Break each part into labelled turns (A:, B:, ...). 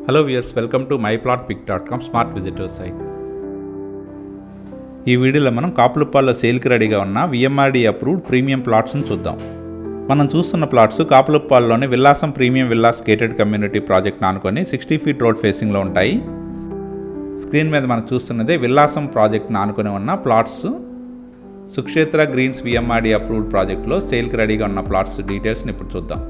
A: Hello viewers, welcome to myplotpic.com smart visitor site. ఈ వీడియోలో మనం కాపులుప్పాల్లో సేల్కి రెడీగా ఉన్న విఎంఆర్డీ అప్రూవ్డ్ ప్రీమియం ప్లాట్స్ని చూద్దాం. మనం చూస్తున్న ప్లాట్స్ కాపులుప్పాల్లోని విల్లాసం premium villas gated community project ఆనుకొని 60 ఫీట్ రోడ్ ఫేసింగ్లో ఉంటాయి. స్క్రీన్ మీద మనం చూస్తున్నదే విల్లాసం ప్రాజెక్ట్ ఆనుకొని ఉన్న ప్లాట్స్. సుక్షేత్ర గ్రీన్స్ విఎంఆర్డీ అప్రూవ్డ్ ప్రాజెక్ట్లో సేల్కి రెడీగా ఉన్న ప్లాట్స్ డీటెయిల్స్ని ఇప్పుడు చూద్దాం.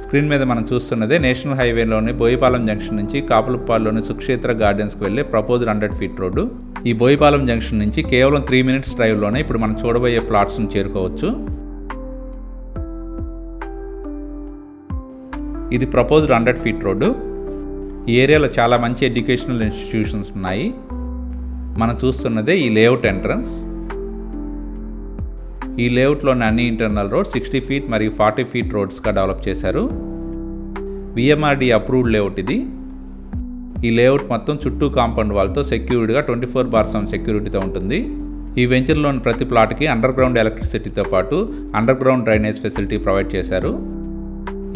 A: స్క్రీన్ మీద మనం చూస్తున్నదే నేషనల్ హైవేలోని బోయిపాలెం జంక్షన్ నుంచి కాపులుప్పాల్లోని సుక్షేత్ర గార్డెన్స్కి వెళ్ళే ప్రపోజ్డ్ 100 ఫీట్ రోడ్డు. ఈ బోయిపాలెం జంక్షన్ నుంచి కేవలం 3 మినిట్స్ డ్రైవ్లోనే ఇప్పుడు మనం చూడబోయే ప్లాట్స్ను చేరుకోవచ్చు. ఇది ప్రపోజ్డ్ 100 ఫీట్ రోడ్డు. ఈ ఏరియాలో చాలా మంచి ఎడ్యుకేషనల్ ఇన్స్టిట్యూషన్స్ ఉన్నాయి. మనం చూస్తున్నదే ఈ లేఅవుట్ ఎంట్రన్స్. ఈ లేఅవుట్లోని అన్ని ఇంటర్నల్ రోడ్స్ 60 ఫీట్ మరియు 40 ఫీట్ రోడ్స్గా డెవలప్ చేశారు. విఎంఆర్డీ అప్రూవ్డ్ లేఅవుట్ ఇది. ఈ లేఅవుట్ మొత్తం చుట్టూ కాంపౌండ్ వాల్తో సెక్యూర్డ్గా 24/7 సెక్యూరిటీతో ఉంటుంది. ఈ వెంచర్లోని ప్రతి ప్లాట్కి అండర్ గ్రౌండ్ ఎలక్ట్రిసిటీతో పాటు underground drainage facility provide చేశారు.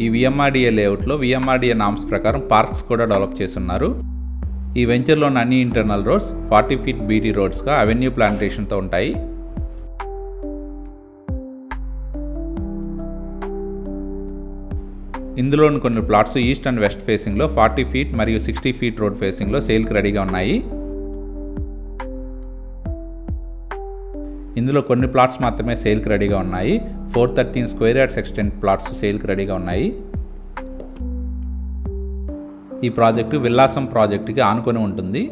A: ఈ విఎంఆర్డీఏ లేఅవుట్లో విఎంఆర్డీఏ నామ్స్ ప్రకారం పార్క్స్ కూడా డెవలప్ చేస్తున్నారు. ఈ వెంచర్లోని అన్ని ఇంటర్నల్ రోడ్స్ 40 ఫీట్ బీటీ రోడ్స్గా అవెన్యూ ప్లాంటేషన్తో ఉంటాయి. ఇందులోని కొన్ని ప్లాట్స్ ఈస్ట్ అండ్ వెస్ట్ ఫేసింగ్లో 40 ఫీట్ మరియు 60 ఫీట్ రోడ్ ఫేసింగ్లో సేల్కి రెడీగా ఉన్నాయి. ఇందులో కొన్ని ప్లాట్స్ మాత్రమే సేల్కి రెడీగా ఉన్నాయి. 413 స్క్వేర్ యార్డ్స్ ఎక్స్టెంట్ ప్లాట్స్ సేల్కి రెడీగా ఉన్నాయి. ఈ ప్రాజెక్టు విల్లాసం ప్రాజెక్టుకి ఆనుకొని ఉంటుంది.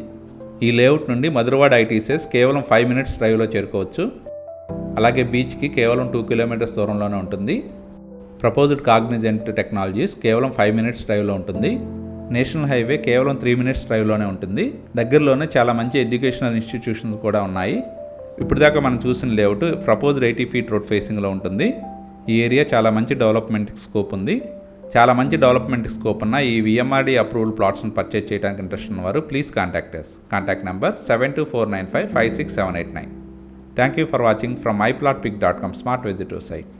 A: ఈ లేఅవుట్ నుండి మధురవాడ ఐటీసీఎస్ కేవలం 5 మినిట్స్ డ్రైవ్లో చేరుకోవచ్చు. అలాగే బీచ్కి కేవలం 2 కిలోమీటర్స్ దూరంలోనే ఉంటుంది. ప్రపోజ్డ్ కాగ్నిజెంట్ టెక్నాలజీస్ కేవలం 5 మినిట్స్ డ్రైవ్లో ఉంటుంది. నేషనల్ హైవే కేవలం 3 మినిట్స్ డ్రైవ్లోనే ఉంటుంది. దగ్గరలోనే చాలా మంచి ఎడ్యుకేషనల్ ఇన్స్టిట్యూషన్స్ కూడా ఉన్నాయి. ఇప్పటిదాకా మనం చూసిన లేఅవుట్ ప్రపోజ్డ్ 80 ఫీట్ రోడ్ ఫేసింగ్లో ఉంటుంది. ఈ ఏరియా చాలా మంచి డెవలప్మెంట్ స్కోప్ ఉంది. చాలా మంచి డెవలప్మెంట్ స్కోప్ ఉన్న ఈ విఎంఆర్డీ అప్రూవ్డ్ ప్లాట్స్ని పర్చేజ్ చేయడానికి ఇంట్రెస్ట్ ఉన్నవారు please contact us. Contact number 7249556789. Thank you for watching from myplotpic.com smart visitor site.